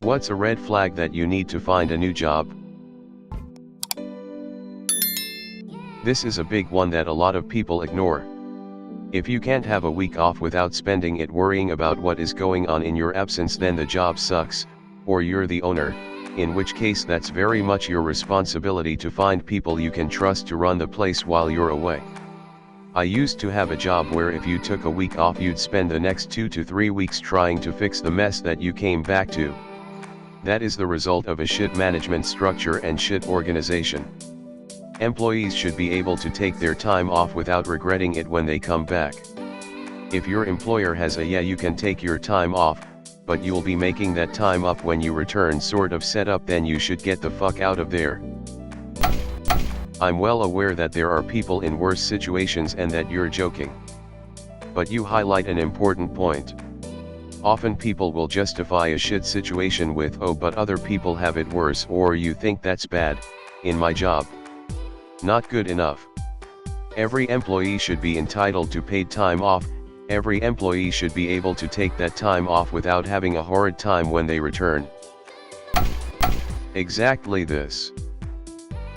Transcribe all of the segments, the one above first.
What's a red flag that you need to find a new job? This is a big one that a lot of people ignore. If you can't have a week off without spending it worrying about what is going on in your absence, then the job sucks, or you're the owner, in which case that's very much your responsibility to find people you can trust to run the place while you're away. I used to have a job where if you took a week off you'd spend the next 2 to 3 weeks trying to fix the mess that you came back to. That is the result of a shit management structure and shit organization. Employees should be able to take their time off without regretting it when they come back. If your employer has a "yeah, you can take your time off, but you'll be making that time up when you return" sort of setup, then you should get the fuck out of there. I'm well aware that there are people in worse situations and that you're joking. But you highlight an important point. Often people will justify a shit situation with "oh, but other people have it worse," or "you think that's bad, in my job." Not good enough. Every employee should be entitled to paid time off. Every employee should be able to take that time off without having a horrid time when they return. Exactly this.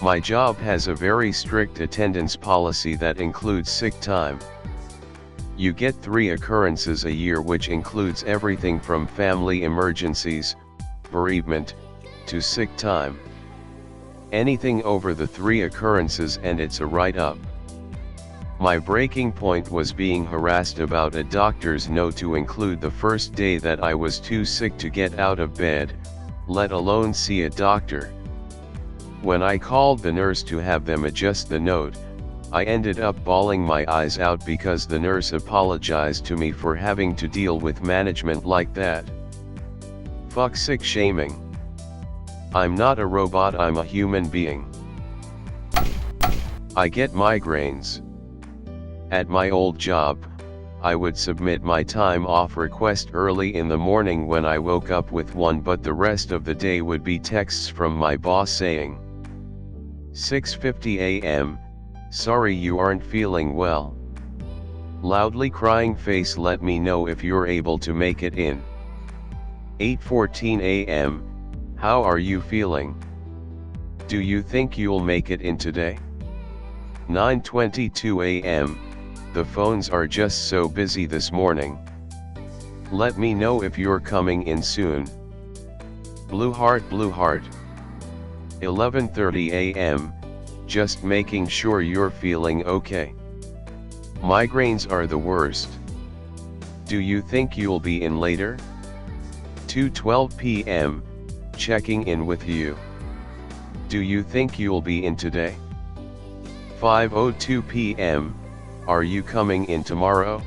My job has a very strict attendance policy that includes sick time. You get 3 occurrences a year, which includes everything from family emergencies, bereavement, to sick time. Anything over the 3 occurrences and it's a write-up. My breaking point was being harassed about a doctor's note to include the first day that I was too sick to get out of bed, let alone see a doctor. When I called the nurse to have them adjust the note, I ended up bawling my eyes out because the nurse apologized to me for having to deal with management like that. Fuck sick shaming. I'm not a robot, I'm a human being. I get migraines. At my old job, I would submit my time off request early in the morning when I woke up with one, but the rest of the day would be texts from my boss saying, "6:50 a.m., sorry you aren't feeling well. Loudly crying face, let me know if you're able to make it in. 8:14 a.m., how are you feeling? Do you think you'll make it in today? 9:22 a.m., the phones are just so busy this morning. Let me know if you're coming in soon. Blue heart, blue heart. 11:30 a.m., just making sure you're feeling okay. Migraines are the worst. Do you think you'll be in later? 2:12 p.m., checking in with you. Do you think you'll be in today? 5:02 p.m., are you coming in tomorrow?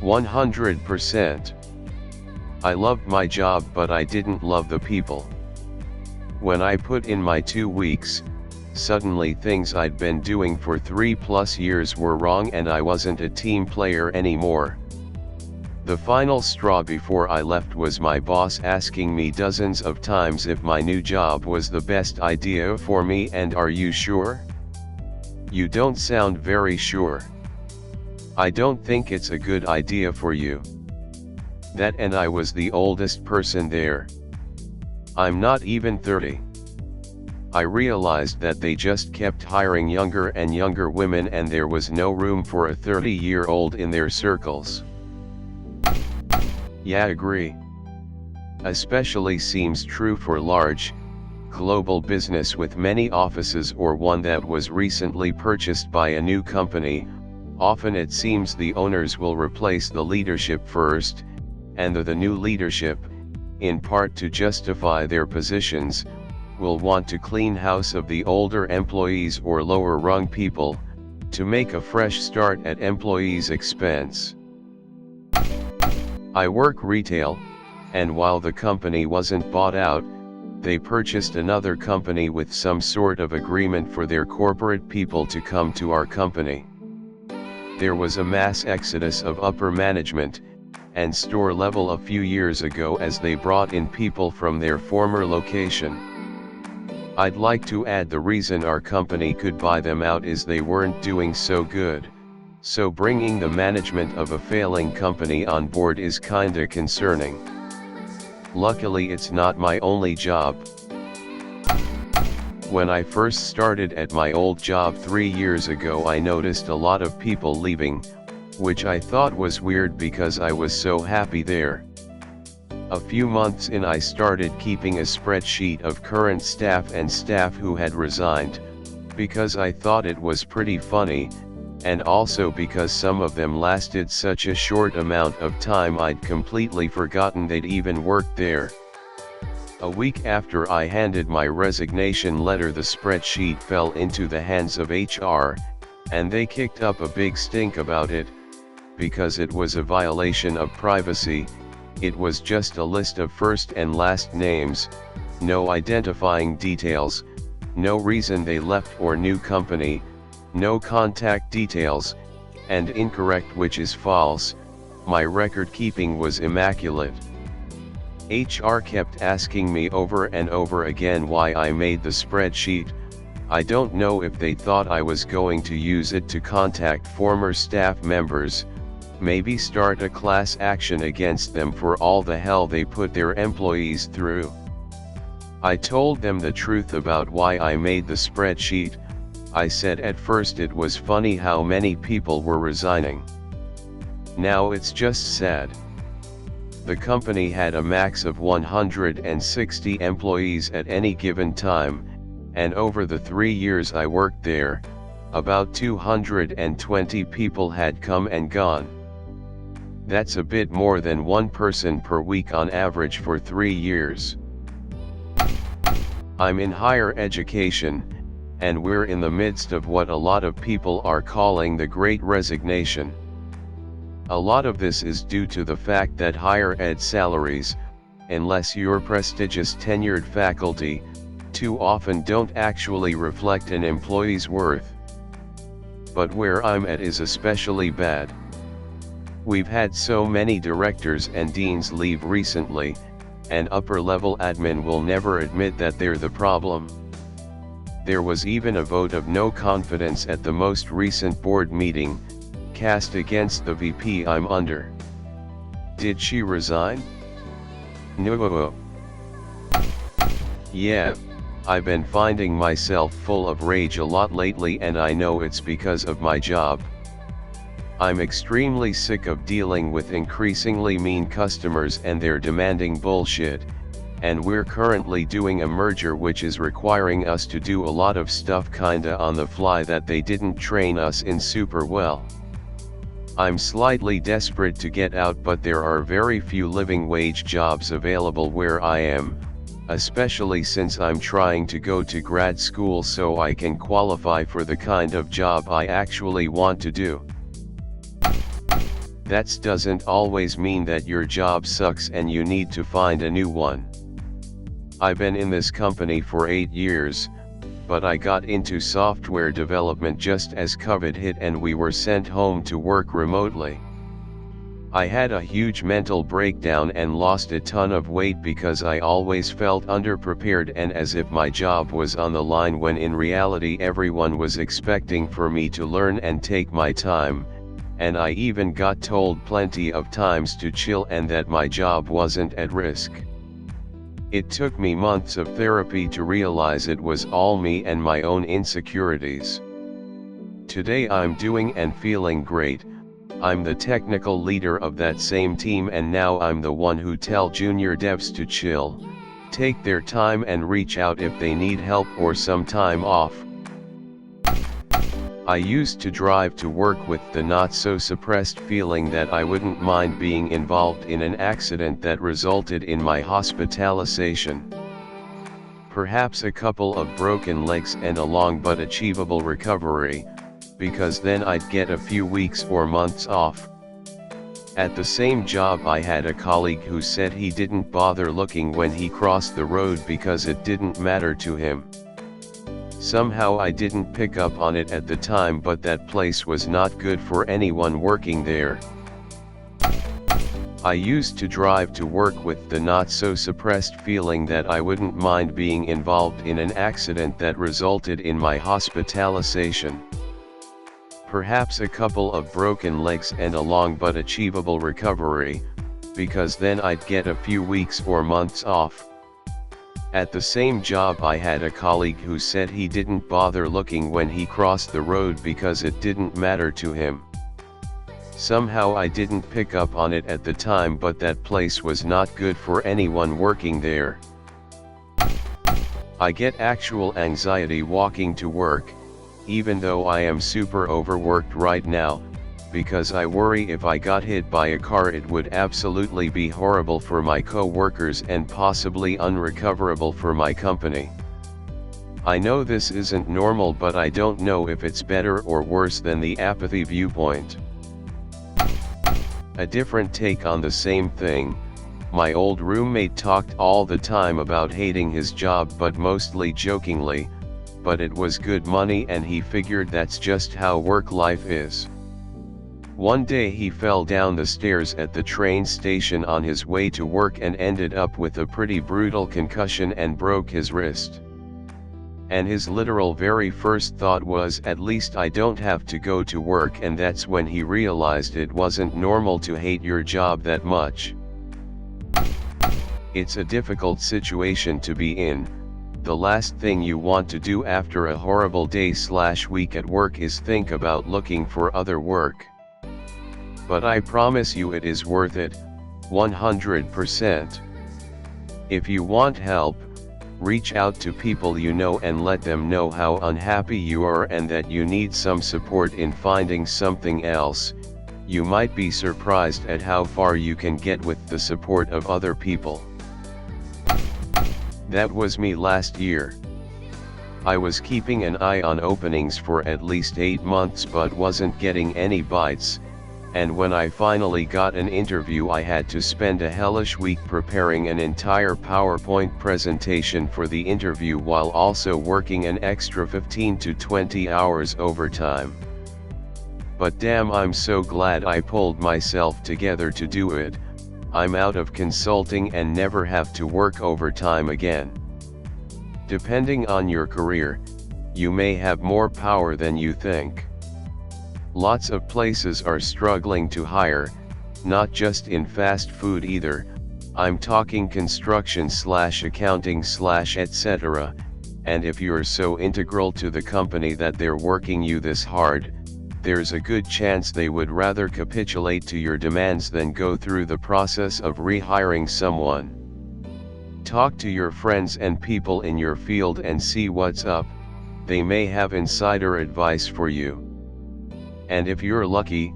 100%. I loved my job, but I didn't love the people. When I put in my 2 weeks, suddenly things I'd been doing for 3+ years were wrong and I wasn't a team player anymore. The final straw before I left was my boss asking me dozens of times if my new job was the best idea for me, and "are you sure? You don't sound very sure. I don't think it's a good idea for you." That, and I was the oldest person there. I'm not even 30. I realized that they just kept hiring younger and younger women and there was no room for a 30-year-old in their circles. Yeah, agree. Especially seems true for large, global business with many offices or one that was recently purchased by a new company. Often it seems the owners will replace the leadership first, and the new leadership, in part to justify their positions, will want to clean house of the older employees or lower rung people, to make a fresh start at employees' expense. I work retail, and while the company wasn't bought out, they purchased another company with some sort of agreement for their corporate people to come to our company. There was a mass exodus of upper management and store level a few years ago as they brought in people from their former location. I'd like to add the reason our company could buy them out is they weren't doing so good, So bringing the management of a failing company on board is kinda concerning. Luckily it's not my only job. When I first started at my old job 3 years ago, I noticed a lot of people leaving, which I thought was weird because I was so happy there. A few months in, I started keeping a spreadsheet of current staff and staff who had resigned, because I thought it was pretty funny, and also because some of them lasted such a short amount of time I'd completely forgotten they'd even worked there. A week after I handed my resignation letter, the spreadsheet fell into the hands of HR, and they kicked up a big stink about it, because it was a violation of privacy. It was just a list of first and last names, no identifying details, no reason they left or new company, no contact details, and incorrect, which is false. My record keeping was immaculate. HR kept asking me over and over again why I made the spreadsheet. I don't know if they thought I was going to use it to contact former staff members, maybe start a class action against them for all the hell they put their employees through. I told them the truth about why I made the spreadsheet. I said at first it was funny how many people were resigning. Now it's just sad. The company had a max of 160 employees at any given time, and over the 3 years I worked there, about 220 people had come and gone. That's a bit more than one person per week on average for 3 years. I'm in higher education, and we're in the midst of what a lot of people are calling the Great Resignation. A lot of this is due to the fact that higher ed salaries, unless you're prestigious tenured faculty, too often don't actually reflect an employee's worth. But where I'm at is especially bad. We've had so many directors and deans leave recently, and upper-level admin will never admit that they're the problem. There was even a vote of no confidence at the most recent board meeting, cast against the VP I'm under. Did she resign? No. Yeah, I've been finding myself full of rage a lot lately, and I know it's because of my job. I'm extremely sick of dealing with increasingly mean customers and their demanding bullshit, and we're currently doing a merger which is requiring us to do a lot of stuff kinda on the fly that they didn't train us in super well. I'm slightly desperate to get out, but there are very few living wage jobs available where I am, especially since I'm trying to go to grad school so I can qualify for the kind of job I actually want to do. That doesn't always mean that your job sucks and you need to find a new one. I've been in this company for 8 years, but I got into software development just as COVID hit and we were sent home to work remotely. I had a huge mental breakdown and lost a ton of weight because I always felt underprepared and as if my job was on the line, when in reality everyone was expecting for me to learn and take my time, and I even got told plenty of times to chill and that my job wasn't at risk. It took me months of therapy to realize it was all me and my own insecurities. Today I'm doing and feeling great. I'm the technical leader of that same team, and now I'm the one who tell junior devs to chill, take their time and reach out if they need help or some time off. I used to drive to work with the not-so-suppressed feeling that I wouldn't mind being involved in an accident that resulted in my hospitalization. Perhaps a couple of broken legs and a long but achievable recovery, because then I'd get a few weeks or months off. At the same job I had a colleague who said he didn't bother looking when he crossed the road because it didn't matter to him. Somehow I didn't pick up on it at the time, but that place was not good for anyone working there. I used to drive to work with the not-so-suppressed feeling that I wouldn't mind being involved in an accident that resulted in my hospitalization. Perhaps a couple of broken legs and a long but achievable recovery, because then I'd get a few weeks or months off. At the same job I had a colleague who said he didn't bother looking when he crossed the road because it didn't matter to him. Somehow I didn't pick up on it at the time, but that place was not good for anyone working there. I get actual anxiety walking to work, even though I am super overworked right now, because I worry if I got hit by a car it would absolutely be horrible for my co-workers and possibly unrecoverable for my company. I know this isn't normal, but I don't know if it's better or worse than the apathy viewpoint. A different take on the same thing. My old roommate talked all the time about hating his job, but mostly jokingly, but it was good money and he figured that's just how work life is. One day he fell down the stairs at the train station on his way to work and ended up with a pretty brutal concussion and broke his wrist. And his literal very first thought was, at least I don't have to go to work, and that's when he realized it wasn't normal to hate your job that much. It's a difficult situation to be in. The last thing you want to do after a horrible day/week at work is think about looking for other work. But I promise you it is worth it, 100%. If you want help, reach out to people you know and let them know how unhappy you are and that you need some support in finding something else. You might be surprised at how far you can get with the support of other people. That was me last year. I was keeping an eye on openings for at least 8 months but wasn't getting any bites, and when I finally got an interview I had to spend a hellish week preparing an entire PowerPoint presentation for the interview while also working an extra 15 to 20 hours overtime. But damn, I'm so glad I pulled myself together to do it. I'm out of consulting and never have to work overtime again. Depending on your career, you may have more power than you think. Lots of places are struggling to hire, not just in fast food either. I'm talking construction/accounting/ etc. And if you're so integral to the company that they're working you this hard, there's a good chance they would rather capitulate to your demands than go through the process of rehiring someone. Talk to your friends and people in your field and see what's up. They may have insider advice for you. And if you're lucky,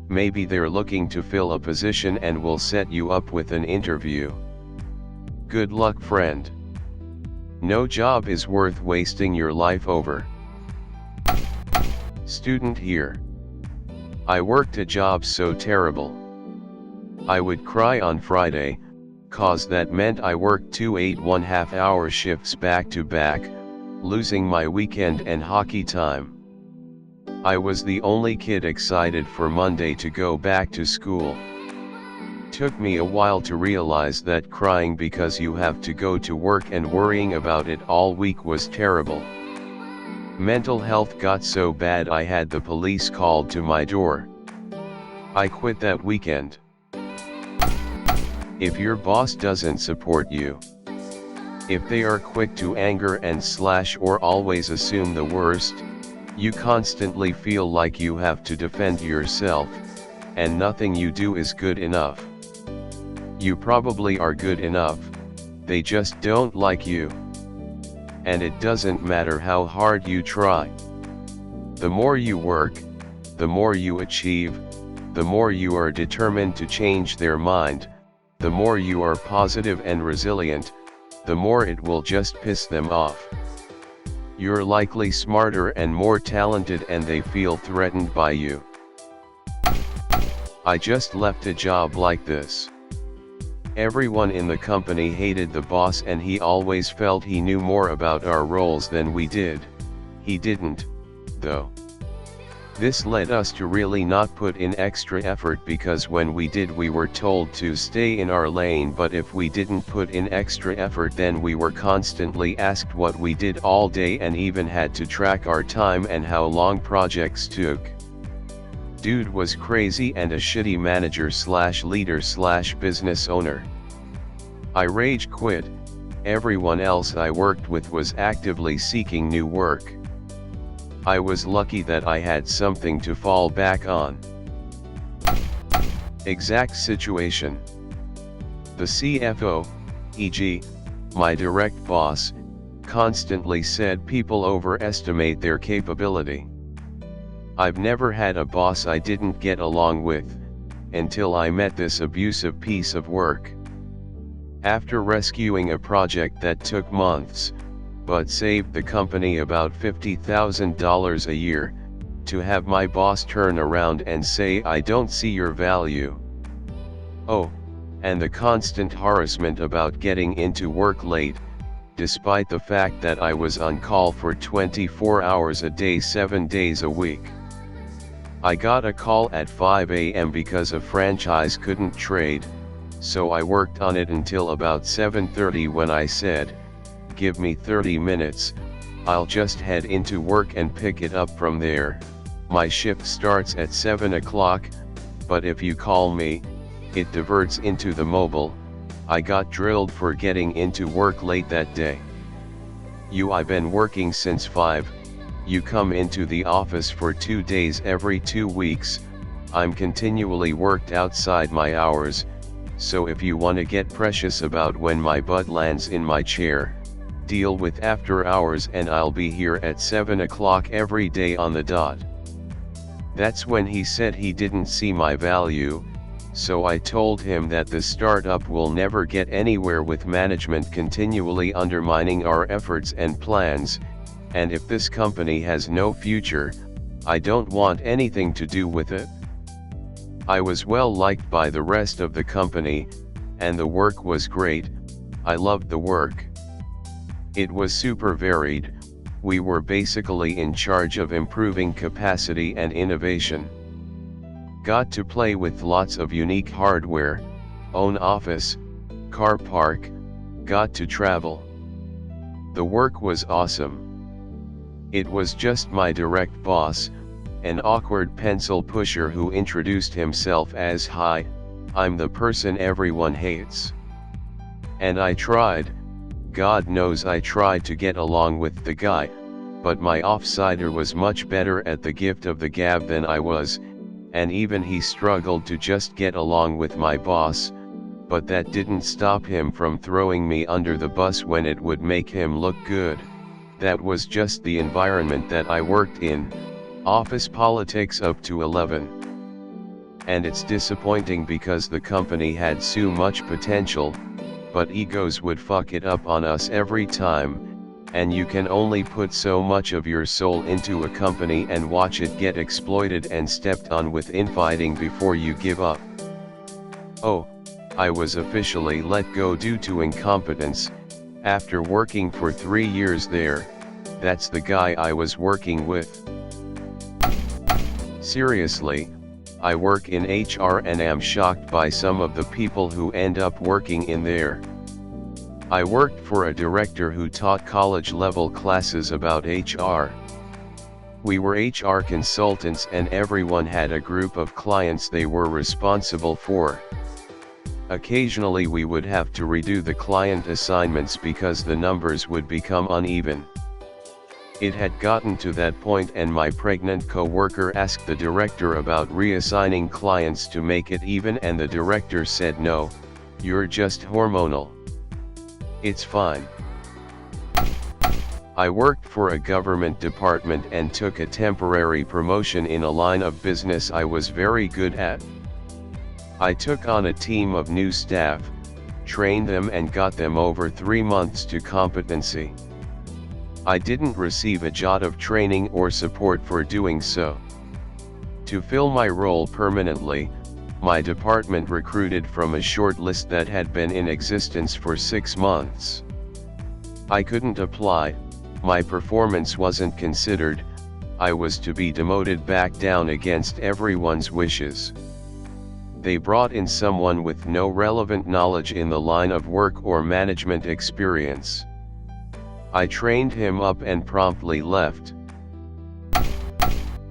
maybe they're looking to fill a position and will set you up with an interview. Good luck, friend. No job is worth wasting your life over. Student here. I worked a job so terrible. I would cry on Friday, cause that meant I worked 2 8.5-hour shifts back to back, losing my weekend and hockey time. I was the only kid excited for Monday to go back to school. Took me a while to realize that crying because you have to go to work and worrying about it all week was terrible. Mental health got so bad I had the police called to my door. I quit that weekend. If your boss doesn't support you, if they are quick to anger and slash or always assume the worst, you constantly feel like you have to defend yourself, and nothing you do is good enough. You probably are good enough, they just don't like you. And it doesn't matter how hard you try. The more you work, the more you achieve, the more you are determined to change their mind, the more you are positive and resilient, the more it will just piss them off. You're likely smarter and more talented and they feel threatened by you. I just left a job like this. Everyone in the company hated the boss and he always felt he knew more about our roles than we did. He didn't, though. This led us to really not put in extra effort because when we did we were told to stay in our lane, but if we didn't put in extra effort then we were constantly asked what we did all day and even had to track our time and how long projects took. Dude was crazy and a shitty manager / leader / business owner. I rage quit. Everyone else I worked with was actively seeking new work. I was lucky that I had something to fall back on. Exact situation. The CFO, e.g., my direct boss, constantly said people overestimate their capability. I've never had a boss I didn't get along with, until I met this abusive piece of work. After rescuing a project that took months, but saved the company about $50,000 a year, to have my boss turn around and say I don't see your value. Oh, and the constant harassment about getting into work late, despite the fact that I was on call for 24 hours a day 7 days a week. I got a call at 5 a.m. because a franchise couldn't trade, so I worked on it until about 7:30 when I said, "Give me 30 minutes, I'll just head into work and pick it up from there. My shift starts at 7 o'clock, but if you call me, it diverts into the mobile." I got drilled for getting into work late that day. I've been working since 5, you come into the office for 2 days every 2 weeks, I'm continually worked outside my hours, so if you wanna get precious about when my butt lands in my chair, deal with after hours and I'll be here at 7 o'clock every day on the dot. That's when he said he didn't see my value, so I told him that the startup will never get anywhere with management continually undermining our efforts and plans, and if this company has no future, I don't want anything to do with it. I was well liked by the rest of the company, and the work was great. I loved the work. It was super varied. We were basically in charge of improving capacity and innovation. Got to play with lots of unique hardware, own office, car park, got to travel. The work was awesome. It was just my direct boss, an awkward pencil pusher who introduced himself as "Hi, I'm the person everyone hates." And I tried, God knows I tried to get along with the guy, but my offsider was much better at the gift of the gab than I was, and even he struggled to just get along with my boss, but that didn't stop him from throwing me under the bus when it would make him look good. That was just the environment that I worked in, office politics up to 11. And it's disappointing because the company had so much potential, but egos would fuck it up on us every time, and you can only put so much of your soul into a company and watch it get exploited and stepped on with infighting before you give up. Oh, I was officially let go due to incompetence, after working for 3 years there. That's the guy I was working with. Seriously, I work in HR and am shocked by some of the people who end up working in there. I worked for a director who taught college-level classes about HR. We were HR consultants and everyone had a group of clients they were responsible for. Occasionally we would have to redo the client assignments because the numbers would become uneven. It had gotten to that point and my pregnant co-worker asked the director about reassigning clients to make it even and the director said no, you're just hormonal. It's fine. I worked for a government department and took a temporary promotion in a line of business I was very good at. I took on a team of new staff, trained them and got them over 3 months to competency. I didn't receive a jot of training or support for doing so. To fill my role permanently, my department recruited from a short list that had been in existence for 6 months. I couldn't apply, my performance wasn't considered, I was to be demoted back down against everyone's wishes. They brought in someone with no relevant knowledge in the line of work or management experience. I trained him up and promptly left.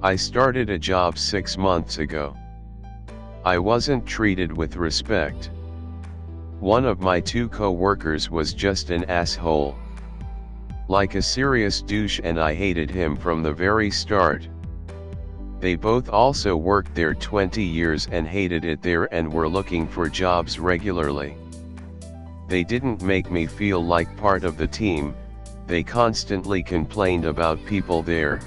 I started a job 6 months ago. I wasn't treated with respect. One of my 2 co-workers was just an asshole. Like a serious douche, and I hated him from the very start. They both also worked there 20 years and hated it there and were looking for jobs regularly. They didn't make me feel like part of the team. They constantly complained about people there.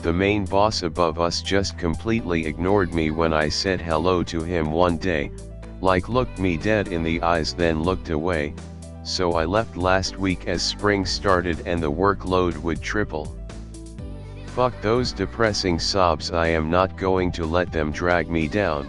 The main boss above us just completely ignored me when I said hello to him one day, like looked me dead in the eyes then looked away. So I left last week as spring started and the workload would triple. Fuck those depressing sobs, I am not going to let them drag me down.